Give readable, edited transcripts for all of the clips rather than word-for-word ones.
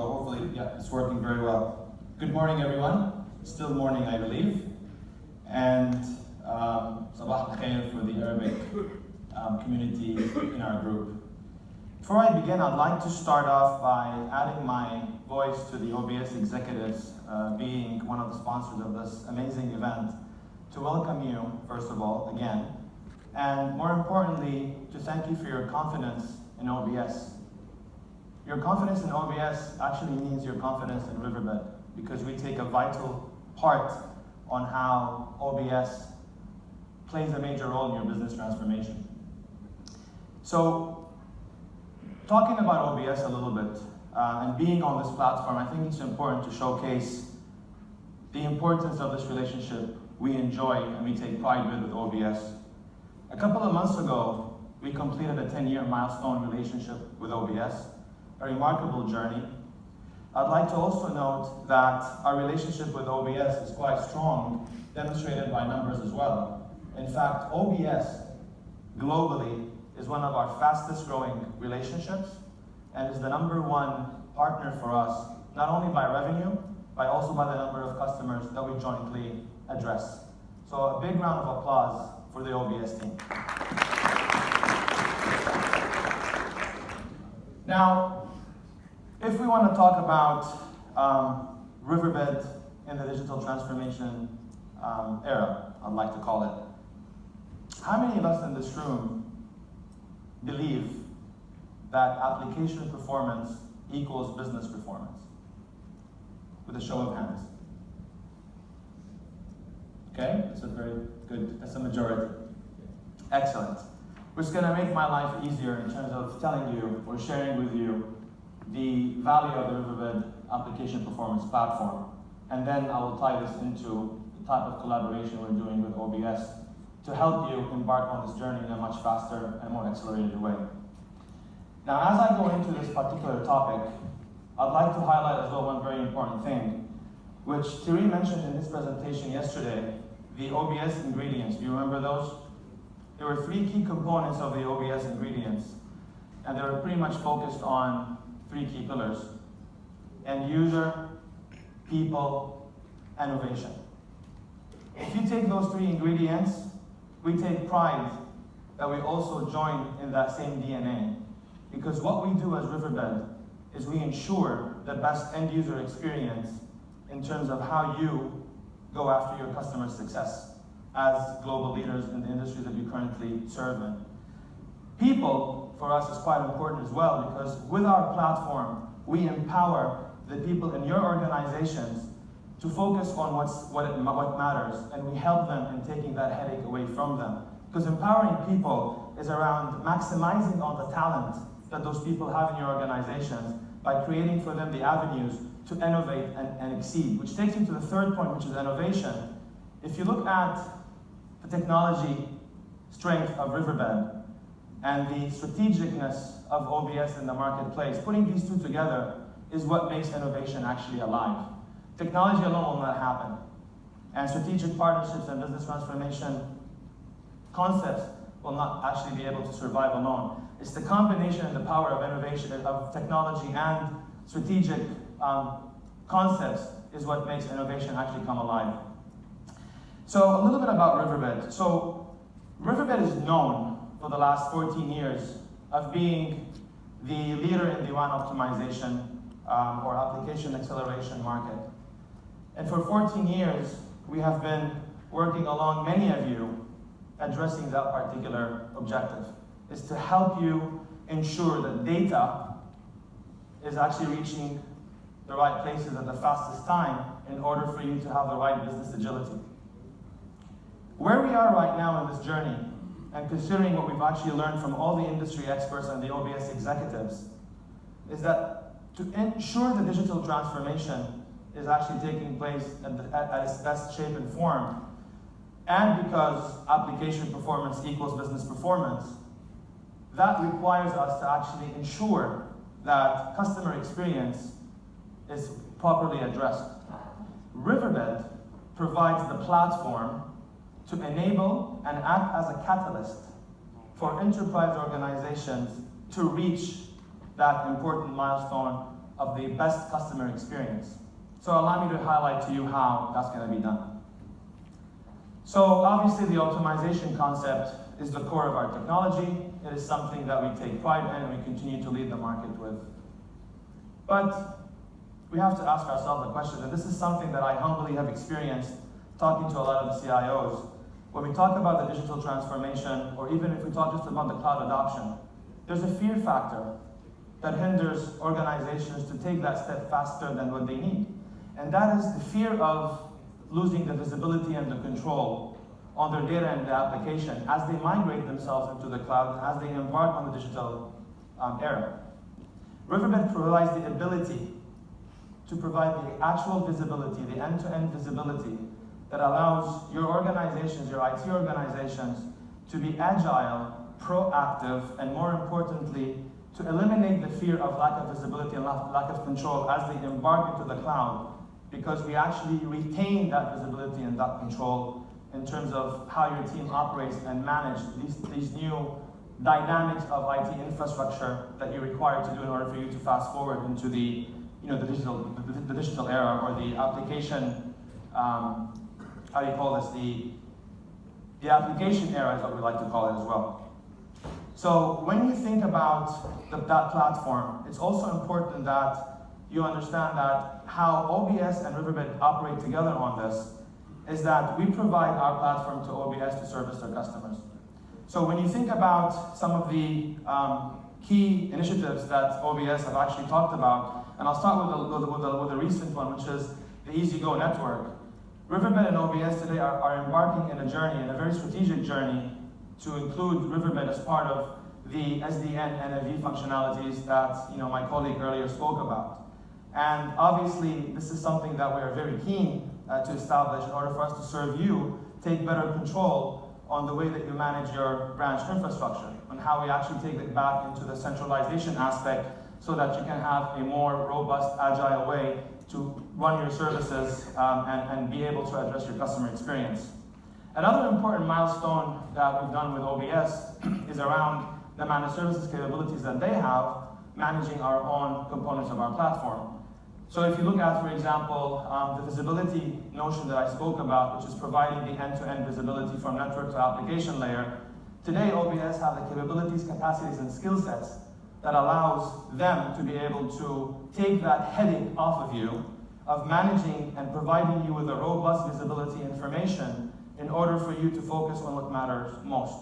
hopefully, yeah, it's working very well. Good morning, everyone. It's still morning, I believe. And Sabah al-Khair for the Arabic community in our group. Before I begin, I'd like to start off by adding my voice to the OBS executives, being one of the sponsors of this amazing event, to welcome you, first of all, again, and more importantly, to thank you for your confidence in OBS. Your confidence in OBS actually means your confidence in Riverbed, because we take a vital part on how OBS plays a major role in your business transformation. So, talking about OBS a little bit, and being on this platform, I think it's important to showcase the importance of this relationship we enjoy and we take pride with OBS. A couple of months ago, we completed a 10-year milestone relationship with OBS, a remarkable journey. I'd like to also note that our relationship with OBS is quite strong, demonstrated by numbers as well. In fact, OBS globally is one of our fastest growing relationships and is the #1 partner for us, not only by revenue, but also by the number of customers that we jointly address. So a big round of applause for the OBS team. Now, if we want to talk about Riverbed in the digital transformation era, I'd like to call it, how many of us in this room believe that application performance equals business performance? With a show of hands. Okay, that's a very good, that's a majority. Excellent. Which is going to make my life easier in terms of telling you or sharing with you the value of the Riverbed application performance platform. And then I will tie this into the type of collaboration we're doing with OBS to help you embark on this journey in a much faster and more accelerated way. Now, as I go into this particular topic, I'd like to highlight as well one very important thing, which Thierry mentioned in his presentation yesterday, the OBS ingredients. Do you remember those? There were 3 key components of the OBS ingredients, and they were pretty much focused on 3 key pillars: end user, people, innovation. If you take those 3 ingredients, we take pride that we also join in that same DNA. Because what we do as Riverbed is we ensure the best end user experience in terms of how you go after your customer success as global leaders in the industries that you currently serve in. People, for us, is quite important as well, because with our platform, we empower the people in your organizations to focus on what matters, and we help them in taking that headache away from them. Because empowering people is around maximizing on the talent that those people have in your organizations by creating for them the avenues to innovate and exceed, which takes me to the 3rd point, which is innovation. If you look at the technology strength of Riverbed and the strategicness of OBS in the marketplace, putting these 2 together is what makes innovation actually alive. Technology alone will not happen. And strategic partnerships and business transformation concepts will not actually be able to survive alone. It's the combination and the power of innovation, of technology and strategic concepts is what makes innovation actually come alive. So a little bit about Riverbed. So Riverbed is known for the last 14 years of being the leader in the WAN optimization or application acceleration market. And for 14 years, we have been working along many of you addressing that particular objective, is to help you ensure that data is actually reaching the right places at the fastest time in order for you to have the right business agility. Where we are right now in this journey, and considering what we've actually learned from all the industry experts and the OBS executives, is that to ensure the digital transformation is actually taking place at its best shape and form, and because application performance equals business performance, that requires us to actually ensure that customer experience is properly addressed. Riverbed provides the platform to enable and act as a catalyst for enterprise organizations to reach that important milestone of the best customer experience. So allow me to highlight to you how that's going to be done. So obviously the optimization concept is the core of our technology. It is something that we take pride in and we continue to lead the market with. But we have to ask ourselves the question, and this is something that I humbly have experienced talking to a lot of the CIOs. When we talk about the digital transformation, or even if we talk just about the cloud adoption, there's a fear factor that hinders organizations to take that step faster than what they need. And that is the fear of losing the visibility and the control on their data and the application as they migrate themselves into the cloud, as they embark on the digital era. Riverbed provides the ability to provide the actual visibility, the end-to-end visibility that allows your organizations, your IT organizations, to be agile, proactive, and more importantly, to eliminate the fear of lack of visibility and lack of control as they embark into the cloud, because we actually retain that visibility and that control in terms of how your team operates and manage these new dynamics of IT infrastructure that you're required to do in order for you to fast forward into the digital era, or the application, how do you call this? The application era is what we like to call it as well. So when you think about that platform, it's also important that you understand that how OBS and Riverbed operate together on this is that we provide our platform to OBS to service their customers. So when you think about some of the key initiatives that OBS have actually talked about, and I'll start with a recent one, which is the EasyGo network. Riverbed and OBS today are embarking in a journey, in a very strategic journey, to include Riverbed as part of the SDN NFV functionalities that my colleague earlier spoke about. And obviously, this is something that we are very keen to establish in order for us to serve you, take better control on the way that you manage your branch infrastructure, and how we actually take it back into the centralization aspect so that you can have a more robust, agile way to run your services and be able to address your customer experience. Another important milestone that we've done with OBS is around the managed services capabilities that they have, managing our own components of our platform. So if you look at, for example, the visibility notion that I spoke about, which is providing the end-to-end visibility from network to application layer, today OBS have the capabilities, capacities, and skill sets that allows them to be able to take that headache off of you, of managing and providing you with a robust visibility information in order for you to focus on what matters most.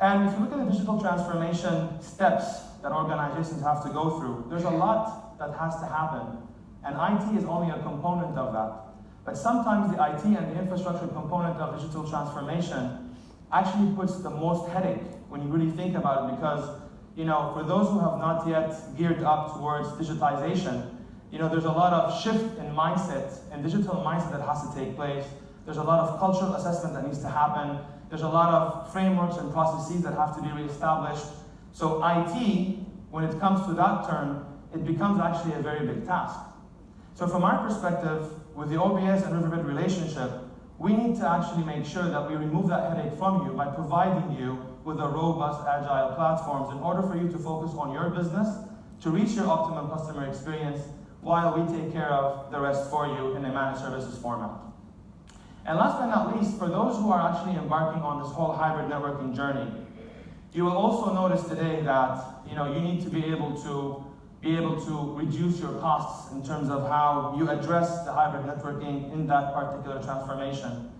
And if you look at the digital transformation steps that organizations have to go through, there's a lot that has to happen, and IT is only a component of that. But sometimes the IT and the infrastructure component of digital transformation actually puts the most headache when you really think about it, because for those who have not yet geared up towards digitization, there's a lot of shift in mindset and digital mindset that has to take place. There's a lot of cultural assessment that needs to happen. There's a lot of frameworks and processes that have to be reestablished. So IT, when it comes to that term, it becomes actually a very big task. So from our perspective, with the OBS and Riverbed relationship, we need to actually make sure that we remove that headache from you by providing you with a robust, agile platforms in order for you to focus on your business, to reach your optimum customer experience, while we take care of the rest for you in a managed services format. And last but not least, for those who are actually embarking on this whole hybrid networking journey, you will also notice today that you need to be able to reduce your costs in terms of how you address the hybrid networking in that particular transformation.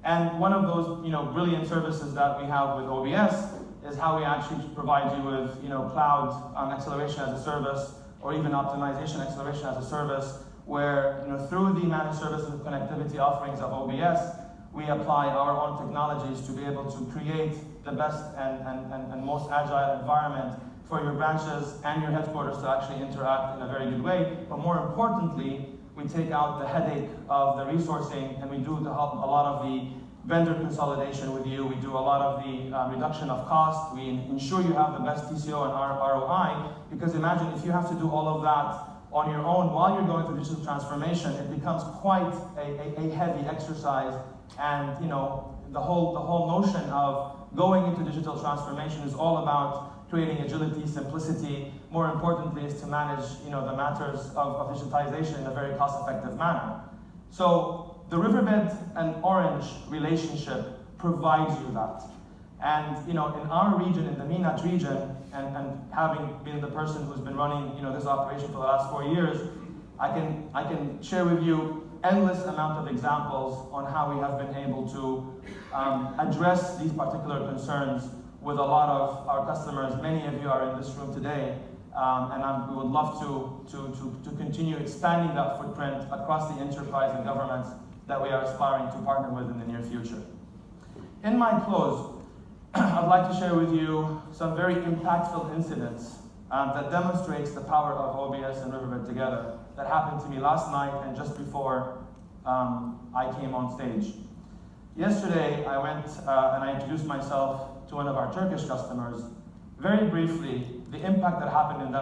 And one of those brilliant services that we have with OBS is how we actually provide you with cloud acceleration as a service, or even optimization acceleration as a service, where through the managed services and connectivity offerings of OBS, we apply our own technologies to be able to create the best and most agile environment for your branches and your headquarters to actually interact in a very good way. But more importantly, we take out the headache of the resourcing, and we do a lot of the vendor consolidation with you. We do a lot of the reduction of cost. We ensure you have the best TCO and ROI, because imagine if you have to do all of that on your own while you're going through digital transformation, it becomes quite a heavy exercise. And the whole notion of going into digital transformation is all about creating agility, simplicity, more importantly, is to manage the matters of digitization in a very cost-effective manner. So the Riverbed and Orange relationship provides you that. And in our region, in the MENAT region, and having been the person who's been running this operation for the last 4 years, I can share with you endless amount of examples on how we have been able to address these particular concerns with a lot of our customers. Many of you are in this room today, and we would love to continue expanding that footprint across the enterprise and governments that we are aspiring to partner with in the near future. In my close, I'd like to share with you some very impactful incidents that demonstrates the power of OBS and Riverbed together that happened to me last night and just before I came on stage. Yesterday, I went and I introduced myself to one of our Turkish customers. Very briefly, the impact that happened in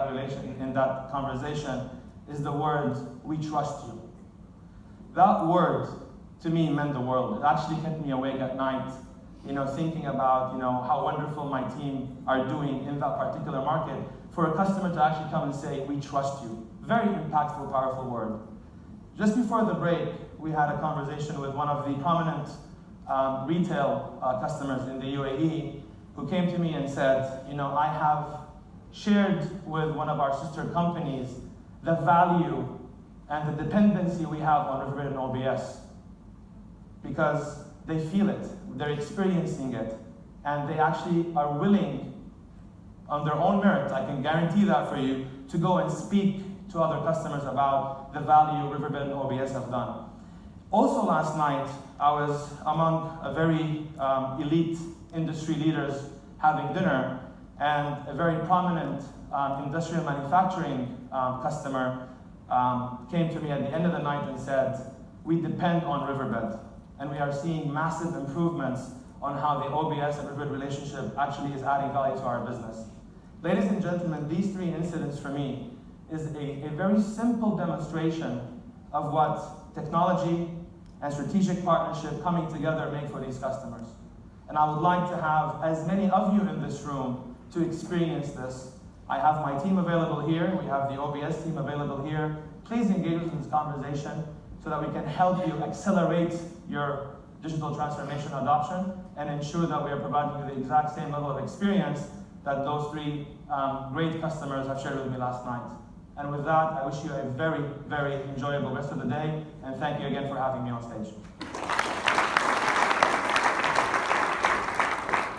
that conversation is the word, "We trust you." That word, to me, meant the world. It actually kept me awake at night, thinking about how wonderful my team are doing in that particular market. For a customer to actually come and say, "We trust you." Very impactful, powerful word. Just before the break, we had a conversation with one of the prominent retail customers in the UAE who came to me and said, I have shared with one of our sister companies the value and the dependency we have on Riverbed and OBS because they feel it, they're experiencing it, and they actually are willing, on their own merit, I can guarantee that for you, to go and speak to other customers about the value Riverbed and OBS have done. Also last night, I was among a very elite industry leaders having dinner, and a very prominent industrial manufacturing customer came to me at the end of the night and said, "We depend on Riverbed, and we are seeing massive improvements on how the OBS and Riverbed relationship actually is adding value to our business." Ladies and gentlemen, these three incidents for me is a very simple demonstration of what technology and strategic partnership coming together make for these customers. And I would like to have as many of you in this room to experience this. I have my team available here. We have the OBS team available here. Please engage with this conversation so that we can help you accelerate your digital transformation adoption and ensure that we are providing you the exact same level of experience that those three great customers have shared with me last night. And with that, I wish you a very, very enjoyable rest of the day, and thank you again for having me on stage.